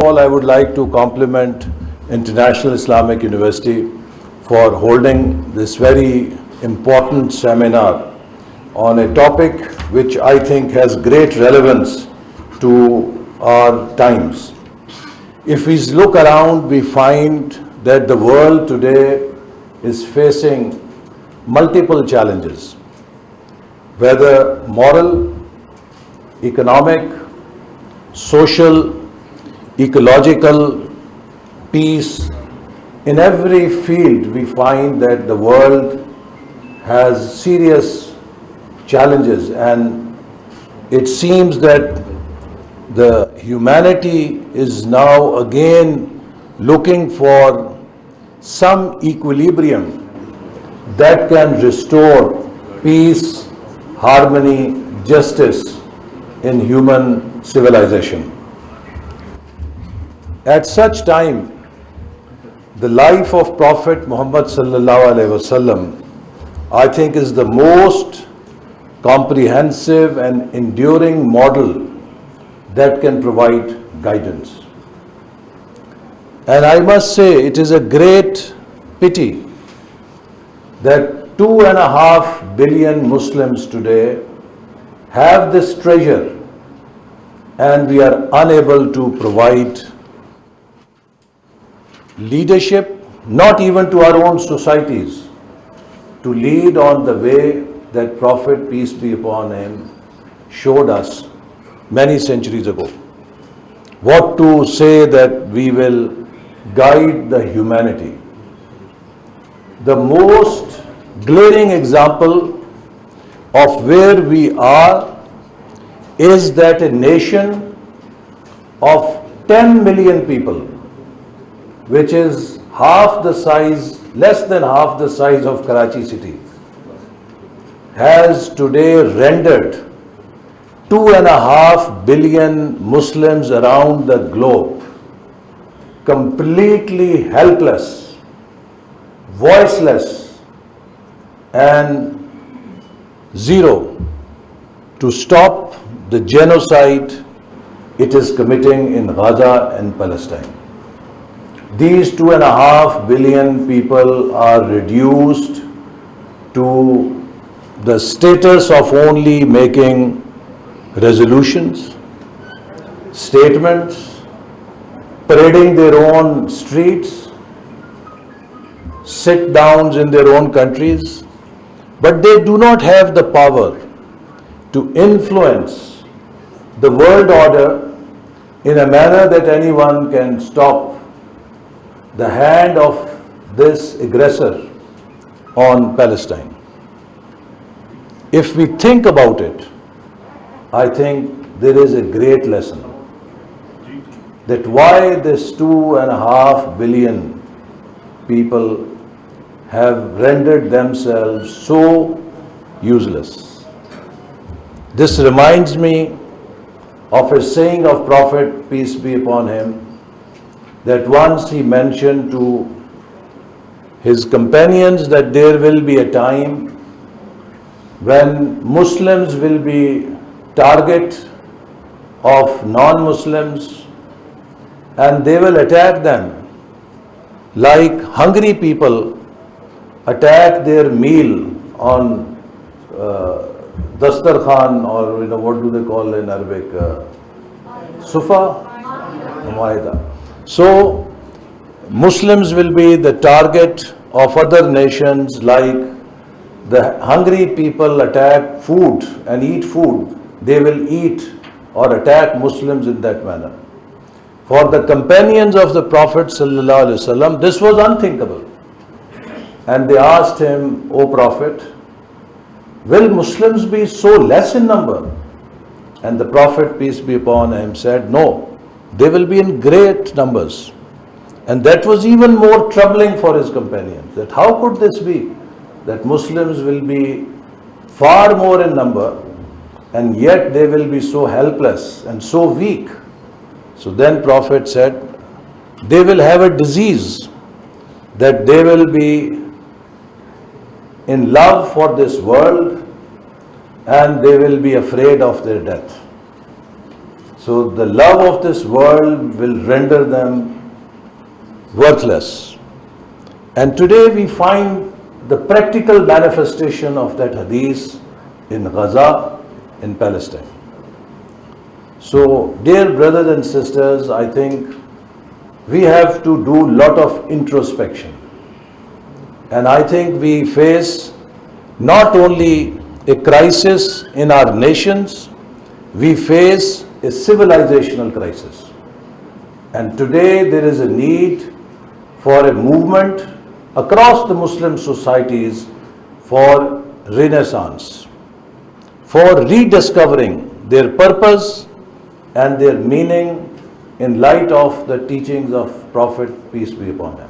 All, I would like to compliment International Islamic University for holding this very important seminar on a topic which I think has great relevance to our times. If we look around, we find that the world today is facing multiple challenges, whether moral, economic, social, ecological, peace. In every field we find that the world has serious challenges, and it seems that the humanity is now again looking for some equilibrium that can restore peace, harmony, justice in human civilization. At such time, the life of Prophet Muhammad sallallahu alaihi wasallam, I think, is the most comprehensive and enduring model that can provide guidance. And I must say, it is a great pity that 2.5 billion Muslims today have this treasure and we are unable to provide leadership, not even to our own societies, to lead on the way that Prophet, peace be upon him, showed us many centuries ago. What to say that we will guide the humanity? The most glaring example of where we are is that a nation of 10 million people, which is half the size, less than half the size of Karachi city, has today rendered 2.5 billion Muslims around the globe completely helpless, voiceless, and zero to stop the genocide it is committing in Gaza and Palestine. These 2.5 billion people are reduced to the status of only making resolutions, statements, parading their own streets, sit-downs in their own countries, but they do not have the power to influence the world order in a manner that anyone can stop the hand of this aggressor on Palestine. If we think about it, I think there is a great lesson that why this 2.5 billion people have rendered themselves so useless. This reminds me of a saying of Prophet, peace be upon him, that once he mentioned to his companions that there will be a time when Muslims will be target of non-Muslims and they will attack them like hungry people attack their meal on Dastarkhan, or what do they call in Arabic? Sufa? Maida. So, Muslims will be the target of other nations like the hungry people attack food and eat food. They will eat or attack Muslims in that manner. For the companions of the Prophet ﷺ, this was unthinkable. And they asked him, O Prophet, will Muslims be so less in number? And the Prophet, peace be upon him, said, no. They will be in great numbers. And that was even more troubling for his companions. That how could this be? That Muslims will be far more in number and yet they will be so helpless and so weak. So then Prophet said, they will have a disease, that they will be in love for this world and they will be afraid of their death. So the love of this world will render them worthless. And today we find the practical manifestation of that hadith in Gaza, in Palestine. So, dear brothers and sisters, I think we have to do a lot of introspection. And I think we face not only a crisis in our nations, we face a civilizational crisis. And today there is a need for a movement across the Muslim societies for renaissance, for rediscovering their purpose and their meaning in light of the teachings of Prophet, peace be upon him.